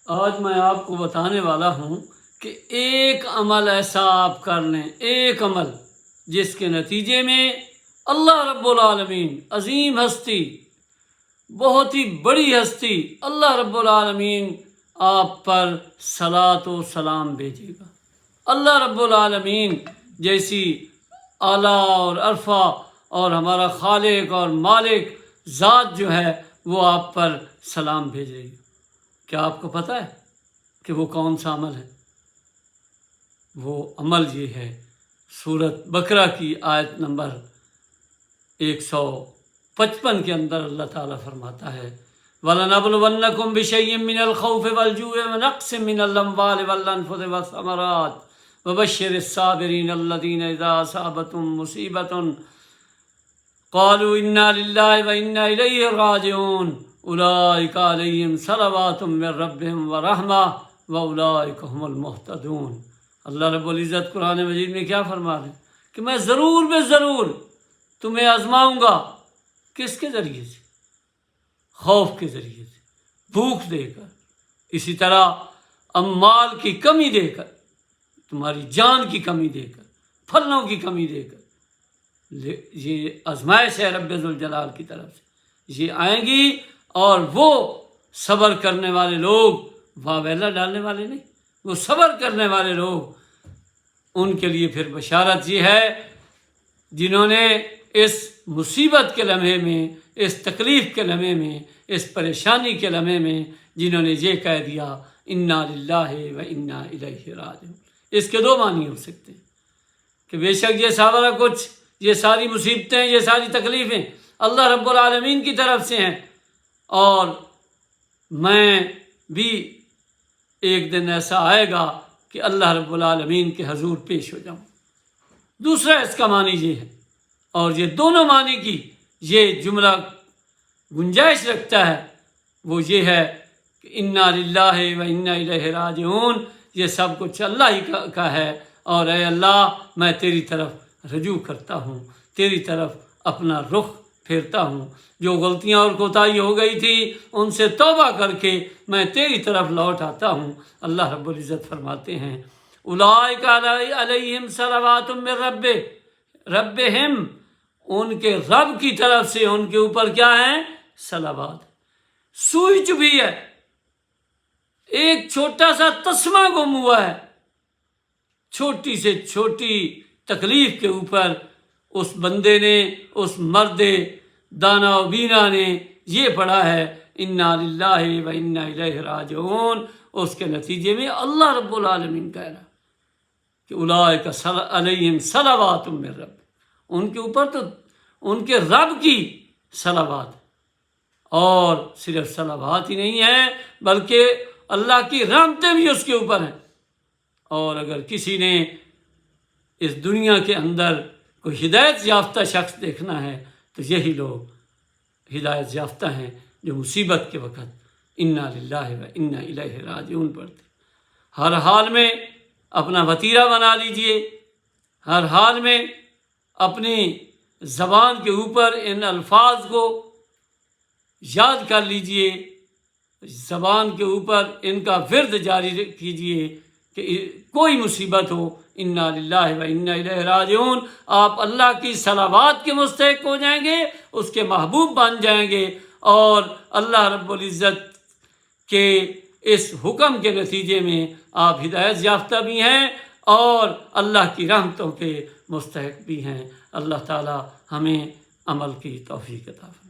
آج میں آپ کو بتانے والا ہوں کہ ایک عمل ایسا آپ کر لیں، ایک عمل جس کے نتیجے میں اللہ رب العالمین، عظیم ہستی، بہت ہی بڑی ہستی، اللہ رب العالمین آپ پر صلاۃ و سلام بھیجے گا۔ اللہ رب العالمین جیسی اعلیٰ اور عرفہ اور ہمارا خالق اور مالک ذات جو ہے وہ آپ پر سلام بھیجے گی۔ کیا آپ کو پتہ ہے کہ وہ کون سا عمل ہے؟ وہ عمل یہ ہے، سورۃ بقرہ کی آیت نمبر 155 کے اندر اللہ تعالیٰ فرماتا ہے وَلَنَبْلُوَنَّكُمْ بِشَيْءٍ مِّنَ الْخَوْفِ وَالْجُوعِ وَنَقْصٍ مِّنَ الْأَمْوَالِ وَالْأَنفُسِ وَالثَّمَرَاتِ وَبَشِّرِ الصَّابِرِينَ الَّذِينَ إِذَا أَصَابَتْهُم مُّصِيبَةٌ قالوا انا للہ وانا الیہ راجعون اولئک علیہم صلوات من ربہم ورحمہ واولئک هم المہتدون۔ اللہ رب العزت قرآن مجید میں کیا فرما رہے ہیں کہ میں ضرور بے ضرور تمہیں آزماؤں گا۔ کس کے ذریعے سے؟ خوف کے ذریعے سے، بھوک دے کر، اسی طرح اموال کی کمی دے کر، تمہاری جان کی کمی دے کر، پھلوں کی کمی دے کر۔ یہ آزمائش ہے رب ذوالجلال کی طرف سے، یہ آئیں گی، اور وہ صبر کرنے والے لوگ، واویلا ڈالنے والے نہیں، وہ صبر کرنے والے لوگ، ان کے لیے پھر بشارت یہ ہے جنہوں نے اس مصیبت کے لمحے میں، اس تکلیف کے لمحے میں، اس پریشانی کے لمحے میں جنہوں نے یہ کہہ دیا انا للہ و انا الیہ راجعون۔ اس کے دو معنی ہو سکتے ہیں کہ بے شک یہ سارا کچھ، یہ ساری مصیبتیں، یہ ساری تکلیفیں اللہ رب العالمین کی طرف سے ہیں، اور میں بھی ایک دن ایسا آئے گا کہ اللہ رب العالمین کے حضور پیش ہو جاؤں۔ دوسرا اس کا معنی یہ ہے، اور یہ دونوں معنی کی یہ جملہ گنجائش رکھتا ہے، وہ یہ ہے کہ انا للہ و انا الیہ راجعون، یہ سب کچھ اللہ ہی کا ہے، اور اے اللہ میں تیری طرف رجوع کرتا ہوں، تیری طرف اپنا رخ پھیرتا ہوں، جو غلطیاں اور کوتاہی ہو گئی تھی ان سے توبہ کر کے میں تیری طرف لوٹ آتا ہوں۔ اللہ رب العزت فرماتے ہیں اولئک علیہم صلوات من ربہم، ان کے رب کی طرف سے ان کے اوپر کیا ہے؟ صلوات۔ سوئی چبھی ہے، ایک چھوٹا سا تسمہ گم ہوا ہے، چھوٹی سے چھوٹی تکلیف کے اوپر اس بندے نے، اس مرد دانا و بینا نے یہ پڑھا ہے انا للہ و انا الیہ راجعون۔ اس کے نتیجے میں اللہ رب العالمین کہہ رہا کہ اولئک علیہم صلوات من رب، ان کے اوپر تو ان کے رب کی صلوات، اور صرف صلوات ہی نہیں ہے بلکہ اللہ کی رحمتیں بھی اس کے اوپر ہیں۔ اور اگر کسی نے اس دنیا کے اندر کوئی ہدایت یافتہ شخص دیکھنا ہے تو یہی لوگ ہدایت یافتہ ہیں جو مصیبت کے وقت انا للہ و انا الیہ راجعون پڑھتے۔ ہر حال میں اپنا وتیرہ بنا لیجئے، ہر حال میں اپنی زبان کے اوپر ان الفاظ کو یاد کر لیجئے، زبان کے اوپر ان کا ورد جاری کیجئے کہ کوئی مصیبت ہو انا للہ و انا الیہ راجعون، آپ اللہ کی صلوات کے مستحق ہو جائیں گے، اس کے محبوب بن جائیں گے، اور اللہ رب العزت کے اس حکم کے نتیجے میں آپ ہدایت یافتہ بھی ہیں اور اللہ کی رحمتوں کے مستحق بھی ہیں۔ اللہ تعالی ہمیں عمل کی توفیق عطا فرمائے۔